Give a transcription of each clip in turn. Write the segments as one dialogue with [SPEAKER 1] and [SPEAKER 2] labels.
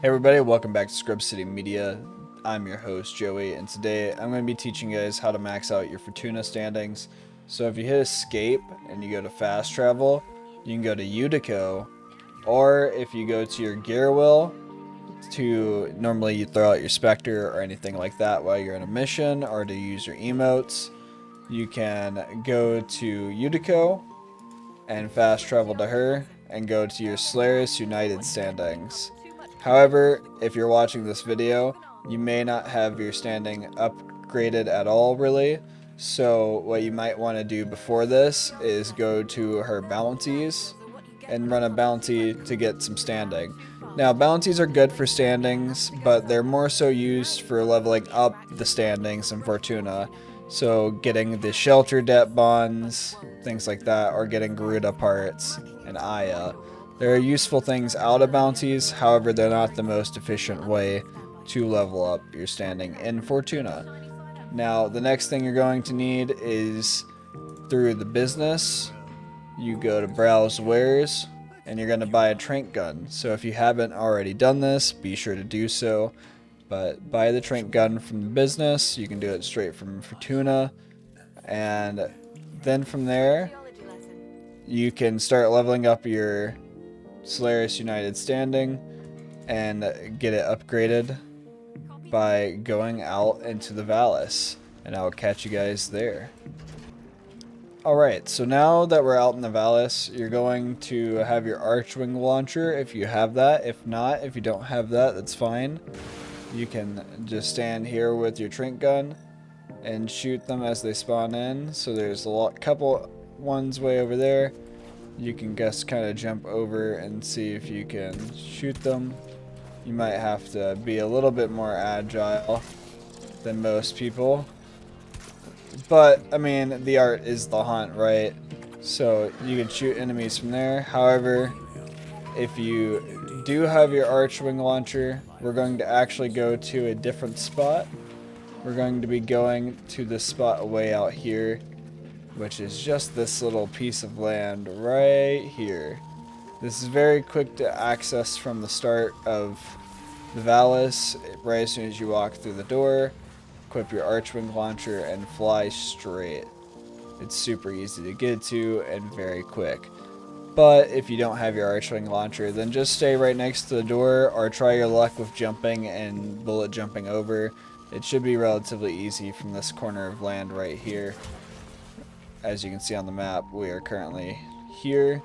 [SPEAKER 1] Hey everybody, welcome back to ScrubCityMedia. I'm your host Joey, and today I'm going to be teaching you guys how to max out your Fortuna standings. So if you hit escape and you go to fast travel, you can go to Utico, or if you go to your gear wheel, normally you throw out your Spectre or anything like that while you're in a mission, or to use your emotes, you can go to Utico and fast travel to her and go to your Solaris United standings. However, if you're watching this video, you may not have your standing upgraded at all really. So what you might want to do before this is go to her bounties and run a bounty to get some standing. Now bounties are good for standings, but they're more so used for leveling up the standings in Fortuna. So getting the shelter debt bonds, things like that, or getting Garuda parts and Aya. There are useful things out of bounties, however they're not the most efficient way to level up your standing in Fortuna. Now the next thing you're going to need is through the business, you go to browse wares and you're going to buy a trank gun. So if you haven't already done this, be sure to do so. But buy the trank gun from the business, you can do it straight from Fortuna, and then from there you can start leveling up your Solaris United standing and get it upgraded by going out into the Vallis, and I will catch you guys there. Alright, so now that we're out in the Vallis, you're going to have your Archwing launcher if you have that. If not, if you don't have that, that's fine. You can just stand here with your trank gun and shoot them as they spawn in. So there's a couple ones way over there. You can just kind of jump over and see if you can shoot them. You might have to be a little bit more agile than most people. But, I mean, the art is the hunt, right? So you can shoot enemies from there. However, if you do have your Archwing launcher, we're going to actually go to a different spot. We're going to be going to this spot way out here, which is just this little piece of land right here. This is very quick to access from the start of the Vallis. Right as soon as you walk through the door, equip your Archwing launcher and fly straight. It's super easy to get to and very quick. But if you don't have your Archwing launcher, then just stay right next to the door or try your luck with jumping and bullet jumping over. It should be relatively easy from this corner of land right here. As you can see on the map, we are currently here.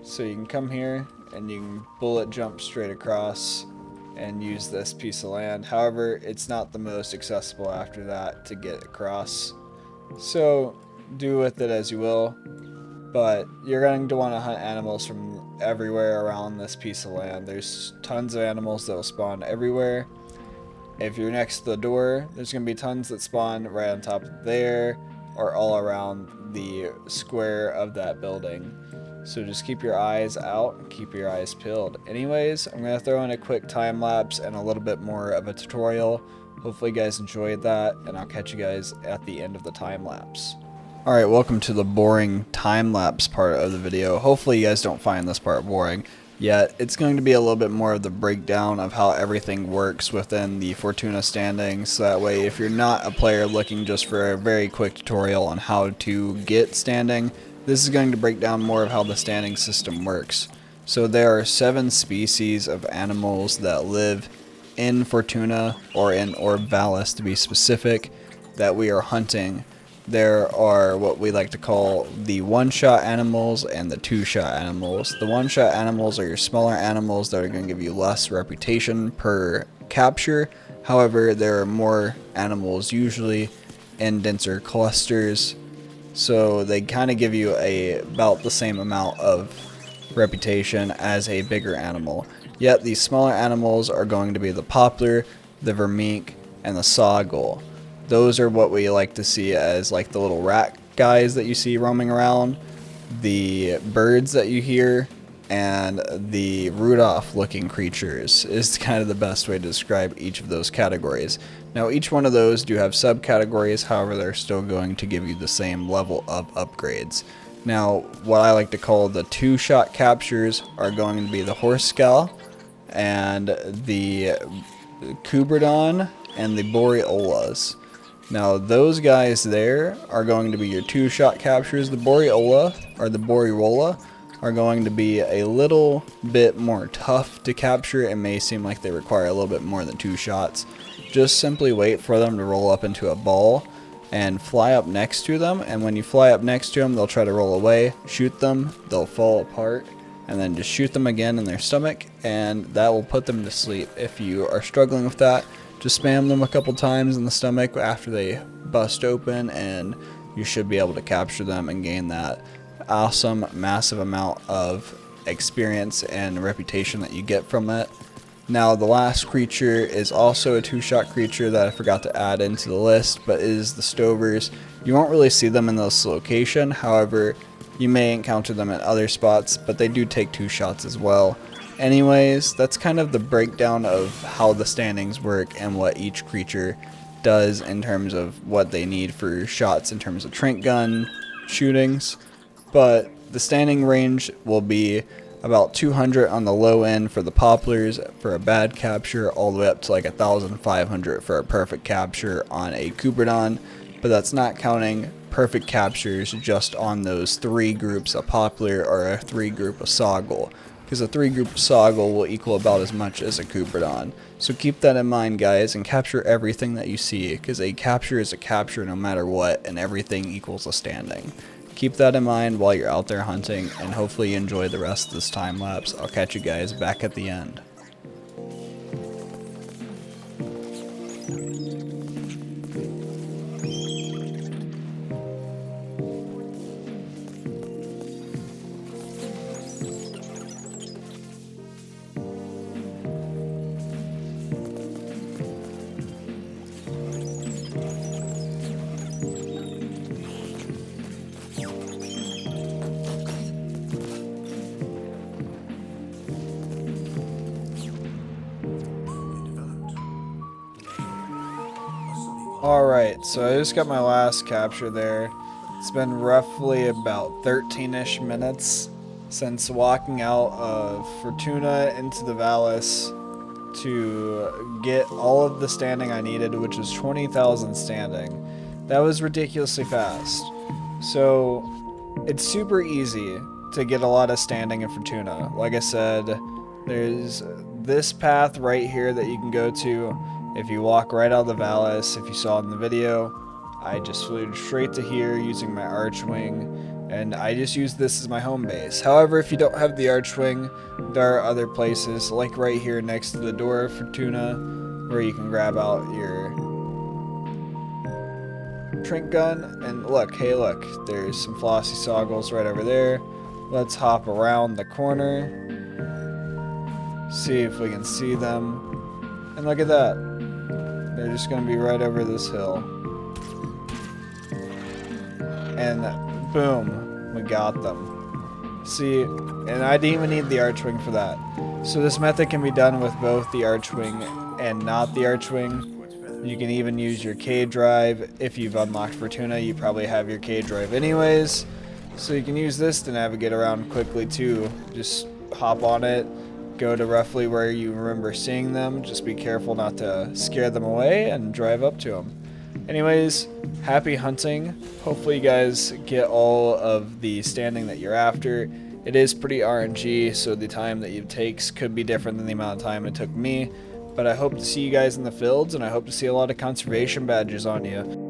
[SPEAKER 1] So you can come here and you can bullet jump straight across and use this piece of land. However, it's not the most accessible after that to get across. So do with it as you will. But you're going to want to hunt animals from everywhere around this piece of land. There's tons of animals that will spawn everywhere. If you're next to the door, there's going to be tons that spawn right on top of there or all around the square of that building. So just keep your eyes out and keep your eyes peeled. Anyways, I'm going to throw in a quick time lapse and a little bit more of a tutorial. Hopefully you guys enjoyed that, and I'll catch you guys at the end of the time lapse. Alright, welcome to the boring time-lapse part of the video. Hopefully you guys don't find this part boring, yet it's going to be a little bit more of the breakdown of how everything works within the Fortuna standings, so that way if you're not a player looking just for a very quick tutorial on how to get standing, this is going to break down more of how the standing system works. So there are 7 species of animals that live in Fortuna, or in Orb Vallis to be specific, that we are hunting. There are what we like to call the one-shot animals and the two-shot animals. The one-shot animals are your smaller animals that are going to give you less reputation per capture. However, there are more animals usually in denser clusters, so they kind of give you about the same amount of reputation as a bigger animal. Yet these smaller animals are going to be the poplar, the vermeek, and the sawgull. Those are what we like to see as like the little rat guys that you see roaming around, the birds that you hear, and the Rudolph looking creatures is kind of the best way to describe each of those categories. Now each one of those do have subcategories, however they're still going to give you the same level of upgrades. Now what I like to call the two-shot captures are going to be the horse scowl, and the Kuberdon and the Boreolas. Now those guys there are going to be your 2-shot captures. The Boreola are going to be a little bit more tough to capture. It may seem like they require a little bit more than 2 shots. Just simply wait for them to roll up into a ball and fly up next to them, and when you fly up next to them, they'll try to roll away. Shoot them, they'll fall apart, and then just shoot them again in their stomach, and that will put them to sleep. If you are struggling with that, just spam them a couple times in the stomach after they bust open, and you should be able to capture them and gain that awesome, massive amount of experience and reputation that you get from it. Now, the last creature is also a 2-shot creature that I forgot to add into the list, but is the Stovers. You won't really see them in this location, however, you may encounter them at other spots, but they do take 2 shots as well. Anyways, that's kind of the breakdown of how the standings work and what each creature does in terms of what they need for shots in terms of Trink gun shootings. But the standing range will be about 200 on the low end for the poplars for a bad capture, all the way up to like 1,500 for a perfect capture on a Kuberdon. But that's not counting perfect captures just on those 3 groups of poplar or a 3 group of Soggle, because a 3 group of Soggle will equal about as much as a Kuberdon. So keep that in mind, guys, and capture everything that you see, because a capture is a capture no matter what, and everything equals a standing. Keep that in mind while you're out there hunting, and hopefully you enjoy the rest of this time lapse. I'll catch you guys back at the end. Alright, so I just got my last capture there. It's been roughly about 13-ish minutes since walking out of Fortuna into the Vallis to get all of the standing I needed, which is 20,000 standing. That was ridiculously fast. So it's super easy to get a lot of standing in Fortuna. Like I said, there's this path right here that you can go to. If you walk right out of the Vallis, if you saw in the video, I just flew straight to here using my Archwing, and I just use this as my home base. However, if you don't have the Archwing, there are other places, like right here next to the door of Fortuna, where you can grab out your Trink gun, and look, hey look, there's some flossy Soggles right over there. Let's hop around the corner, see if we can see them, and look at that. They're just going to be right over this hill. And boom, we got them. See, and I didn't even need the Archwing for that. So this method can be done with both the Archwing and not the Archwing. You can even use your K drive. If you've unlocked Fortuna, you probably have your K drive anyways. So you can use this to navigate around quickly too. Just hop on it. Go to roughly where you remember seeing them. Just be careful not to scare them away and drive up to them. Anyways, happy hunting. Hopefully you guys get all of the standing that you're after. It is pretty RNG, so the time that it takes could be different than the amount of time it took me. But I hope to see you guys in the fields, and I hope to see a lot of conservation badges on you.